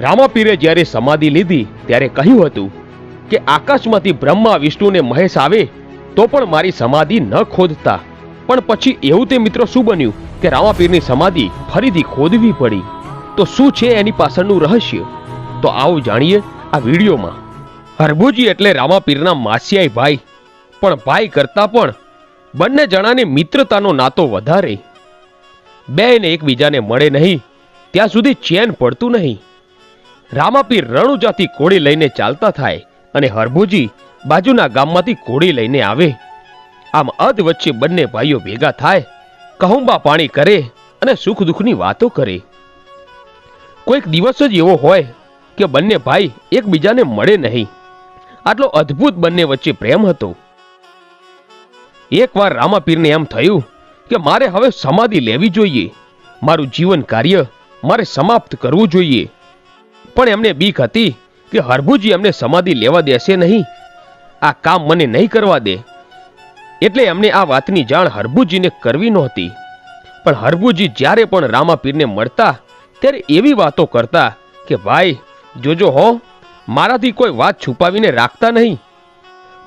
રામાપીરે જ્યારે સમાધિ લીધી ત્યારે કહ્યું હતું કે આકાશમાંથી બ્રહ્મા વિષ્ણુ ને મહેશ આવે તો પણ મારી સમાધિ ન ખોદતા. પણ પછી એવું તે મિત્રો શું બન્યું કે રામાપીરની સમાધિ ફરીથી ખોદવી પડી. તો શું છે એની પાછળનું રહસ્ય? તો આવો જાણીએ આ વિડીયોમાં. હરભુજી એટલે રામાપીરના માસિયાઈ ભાઈ, પણ ભાઈ કરતા પણ બંને જણાને મિત્રતાનો નાતો વધારે. બેને એકબીજાને મળે નહીં ત્યાં સુધી ચેન પડતું નહીં. રામાપીર રણુજાથી કોળી લઈને ચાલતા થાય અને હરભુજી બાજુના ગામમાંથી કોળી લઈને આવે. આમ અધ વચ્ચે બંને ભાઈઓ ભેગા થાય, કહુંબા પાણી કરે અને સુખ દુઃખની વાતો કરે. કોઈક દિવસ જ એવો હોય કે બંને ભાઈ એકબીજાને મળે નહીં. આટલો અદ્ભુત બંને વચ્ચે પ્રેમ હતો. એકવાર રામાપીરને એમ થયું કે મારે હવે સમાધિ લેવી જોઈએ, મારું જીવન કાર્ય મારે સમાપ્ત કરવું જોઈએ. પણ એમને બીક હતી કે હરભુજી એમને સમાધિ લેવા દેશે નહીં, આ કામ મને નહીં કરવા દે. એટલે એમને આ વાતની જાણ હરભુજીને કરવી નહોતી. પણ હરભુજી જ્યારે પણ રામાપીરને મળતા ત્યારે એવી વાતો કરતા કે ભાઈ જોજો હો, મારાથી કોઈ વાત છુપાવીને રાખતા નહીં,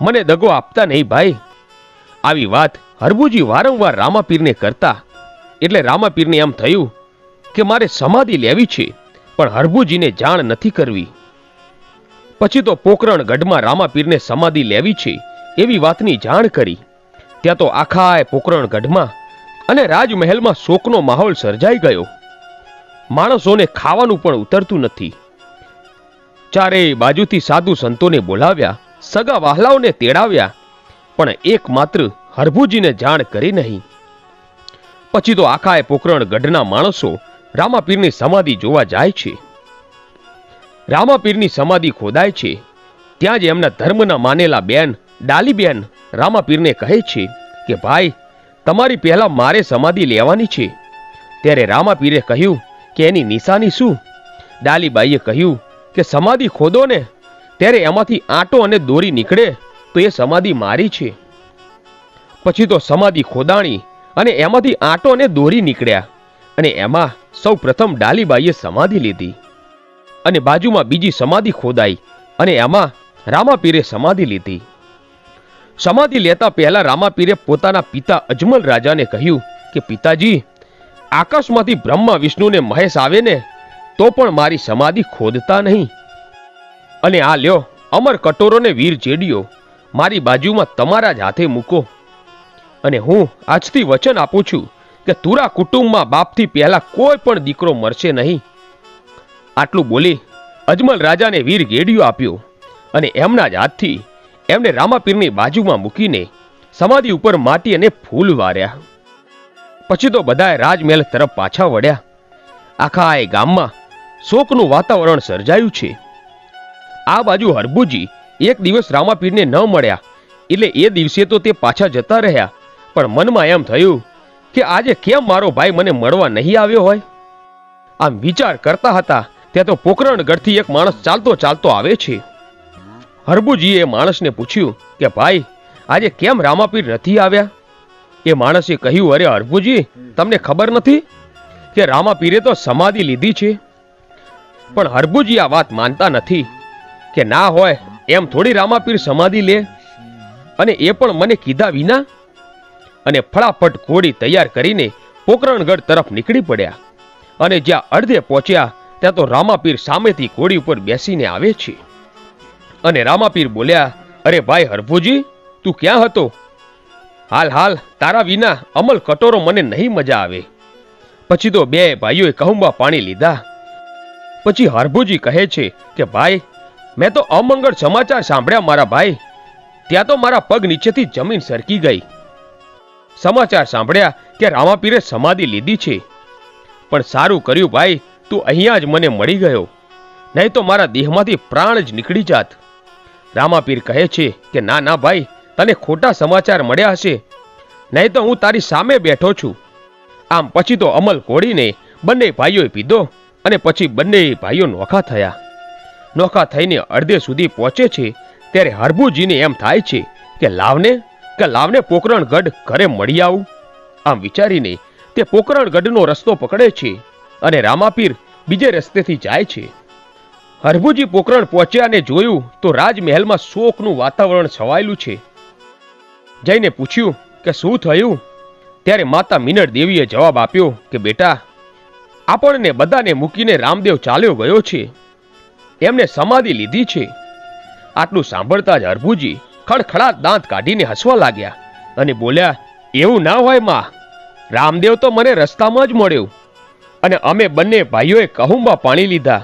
મને દગો આપતા નહીં ભાઈ. આવી વાત હરભુજી વારંવાર રામાપીરને કરતા. એટલે રામાપીરને એમ થયું કે મારે સમાધિ લેવી છે, પણ હરભુજીને જાણ નથી કરવી. પછી તો પોકરણ ગઢમાં રામાપીરને સમાધિ લેવી છે એવી વાતની જાણ કરી. ત્યાં તો આખા પોકરણ ગઢમાં અને રાજમહેલમાં શોકનો માહોલ સર્જાઈ ગયો. માણસોને ખાવાનું પણ ઉતરતું નથી. ચારેય બાજુથી સાધુ સંતોને બોલાવ્યા, સગા વહાલાઓને તેડાવ્યા, પણ એકમાત્ર હરભુજીને જાણ કરી નહીં. પછી તો આખા પોકરણ ગઢના માણસો રામાપીરની સમાધિ જોવા જાય છે. રામાપીરની સમાધિ ખોદાય છે ત્યાં જ એમના ધર્મના માનેલા બેન ડાલીબેન રામાપીરને કહે છે કે ભાઈ તમારી પહેલા મારે સમાધિ લેવાની છે. ત્યારે રામાપીરે કહ્યું કે એની નિશાની શું? ડાલીબાઈએ કહ્યું કે સમાધિ ખોદો ને, ત્યારે એમાંથી આંટો અને દોરી નીકળે તો એ સમાધિ મારી છે. પછી તો સમાધિ ખોદાણી અને એમાંથી આંટો અને દોરી નીકળ્યા અને એમાં સૌ પ્રથમ ડાલીબાઈએ સમાધિ લીધી અને બાજુમાં બીજી સમાધિ ખોદાઈ અને એમાં રામાપીરે સમાધિ લીધી. સમાધિ લેતા પહેલા રામાપીરે પોતાના પિતા અજમલ રાજાને કહ્યું કે પિતાજી, આકાશમાંથી બ્રહ્મા વિષ્ણુને મહેશ આવે ને તો પણ મારી સમાધિ ખોદતા નહીં. અને આ લ્યો અમર કટોરોને વીર ચેડિયો મારી બાજુમાં તમારા જ હાથે મૂકો. અને હું આજથી વચન આપું છું કે તુરા કુટુંબમાં બાપથી પહેલા કોઈ પણ દીકરો મરશે નહીં. આટલું બોલી અજમલ રાજાને વીર ગેડિયો આપ્યો અને એમના જ હાથથી એમને રામાપીરની બાજુમાં મૂકીને સમાધિ ઉપર માટી અને ફૂલ વાર્યા. પછી તો બધાએ રાજમહેલ તરફ પાછા વળ્યા. આખા એ ગામમાં શોકનું વાતાવરણ સર્જાયું છે. આ બાજુ હરભુજી એક દિવસ રામાપીરને ન મળ્યા એટલે એ દિવસે તો તે પાછા જતા રહ્યા, પણ મનમાં એમ થયું કે આજે કેમ મારો ભાઈ મને મળવા નહીં આવ્યો હોય. આમ વિચાર કરતા હતા ત્યાં તો પોકરણગઢથી એક માણસ ચાલતો ચાલતો આવે છે. હરભુજીએ એ માણસને પૂછ્યું કે ભાઈ આજે કેમ રામાપીર નથી આવ્યા? એ માણસે કહ્યું, અરે હરભુજી, તમને ખબર નથી કે રામાપીરે તો સમાધિ લીધી છે? પણ હરભુજી આ વાત માનતા નથી કે ના હોય એમ થોડી રામાપીર સમાધિ લે, અને એ પણ મને કીધા વિના. અને ફળાફટ ઘોડી તૈયાર કરીને પોકરણગઢ તરફ નીકળી પડ્યા. અને જ્યાં અડધે પહોંચ્યા ત્યાં તો રામાપીર સામેથી ઘોડી ઉપર બેસીને આવે છે. અને રામાપીર બોલ્યા, અરે ભાઈ હરભુજી, તું ક્યાં હતો? હાલ હાલ તારા વિના અમલ કટોરો મને નહીં મજા આવે. પછી તો બે ભાઈઓએ કહુંબા પાણી લીધા. પછી હરભુજી કહે છે કે ભાઈ મેં તો અમંગળ સમાચાર સાંભળ્યા મારા ભાઈ, ત્યાં તો મારા પગ નીચેથી જમીન સરકી ગઈ. સમાચાર સાંભળ્યા કે રામાપીરે સમાધિ લીધી છે. પણ સારું કર્યું ભાઈ, તું અહીંયા જ મને મળી ગયો, નહીં તો મારા દેહમાંથી પ્રાણ જ નીકળી જાત. રામાપીર કહે છે કે ના ના ભાઈ, તને ખોટા સમાચાર મળ્યા હશે, નહીં તો હું તારી સામે બેઠો છું. આમ પછી તો અમલ ઘોડીને બંને ભાઈઓએ પીધો અને પછી બંને ભાઈઓ નોખા થયા. નોખા થઈને અડધે સુધી પહોંચે છે ત્યારે હરભુજીને એમ થાય છે કે લાવને પોકરણગઢ ઘરે મળી આવું. આમ વિચારીને તે પોકરણગઢનો રસ્તો પકડે છે અને રામાપીર બીજે રસ્તેથી જાય છે. હરભુજી પોખરણ પહોંચ્યા અને જોયું તો રાજમહેલમાં શોકનું વાતાવરણ છવાયેલું છે. જઈને પૂછ્યું કે શું થયું? ત્યારે માતા મિનળ દેવીએ જવાબ આપ્યો કે બેટા, આપણને બધાને મૂકીને રામદેવ ચાલ્યો ગયો છે. એમને સમાધિ લીધી છે. આટલું સાંભળતા જ હરભુજી ખડખડાટ દાંત કાઢીને હસવા લાગ્યા અને બોલ્યા, એવું ના હોય માં, રામદેવ તો મને રસ્તામાં જ મળ્યો અને અમે બંને ભાઈઓએ કહુંબા પાણી લીધા.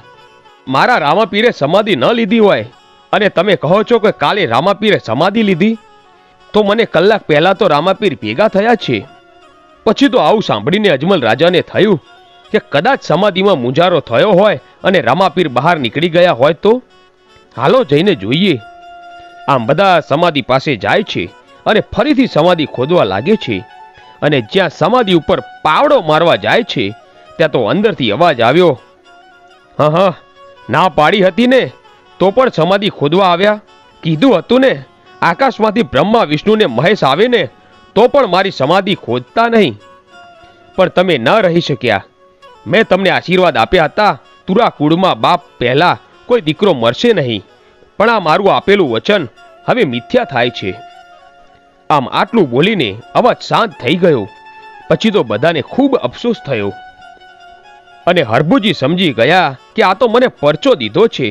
મારા રામાપીરે સમાધિ ન લીધી હોય અને તમે કહો છો કે કાલે રામાપીરે સમાધિ લીધી, તો મને કલાક પહેલા તો રામાપીર ભેગા થયા છે. પછી તો આવું સાંભળીને અજમલ રાજાને થયું કે કદાચ સમાધિમાં મુંજારો થયો હોય અને રામાપીર બહાર નીકળી ગયા હોય તો હાલો જઈને જોઈએ. આમ બધા સમાધિ પાસે જાય છે અને ફરીથી સમાધિ ખોદવા લાગે છે અને જ્યાં સમાધિ ઉપર પાવડો મારવા જાય છે ત્યાં તો અંદરથી અવાજ આવ્યો, હા ના પાડી હતી ને તો પણ સમાધિ ખોદવા આવ્યા. કીધું હતું ને આકાશમાંથી બ્રહ્મા વિષ્ણુ ને મહેશ આવે ને તો પણ મારી સમાધિ ખોદતા નહીં. પણ તમે ન રહી શક્યા. મેં તમને આશીર્વાદ આપ્યા હતા, તુરા કુળમાં બાપ પહેલા કોઈ દીકરો મરશે નહીં, પણ આ મારું આપેલું વચન હવે મિથ્યા થાય છે. આમ આટલું બોલીને અવાજ શાંત થઈ ગયો. પછી તો બધાને ખૂબ અફસોસ થયો અને હરભુજી સમજી ગયા કે આ તો મને પરચો દીધો છે.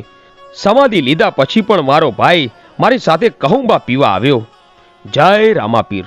સમાધિ લીધા પછી પણ મારો ભાઈ મારી સાથે કહુંબા પીવા આવ્યો. જય રામાપીર.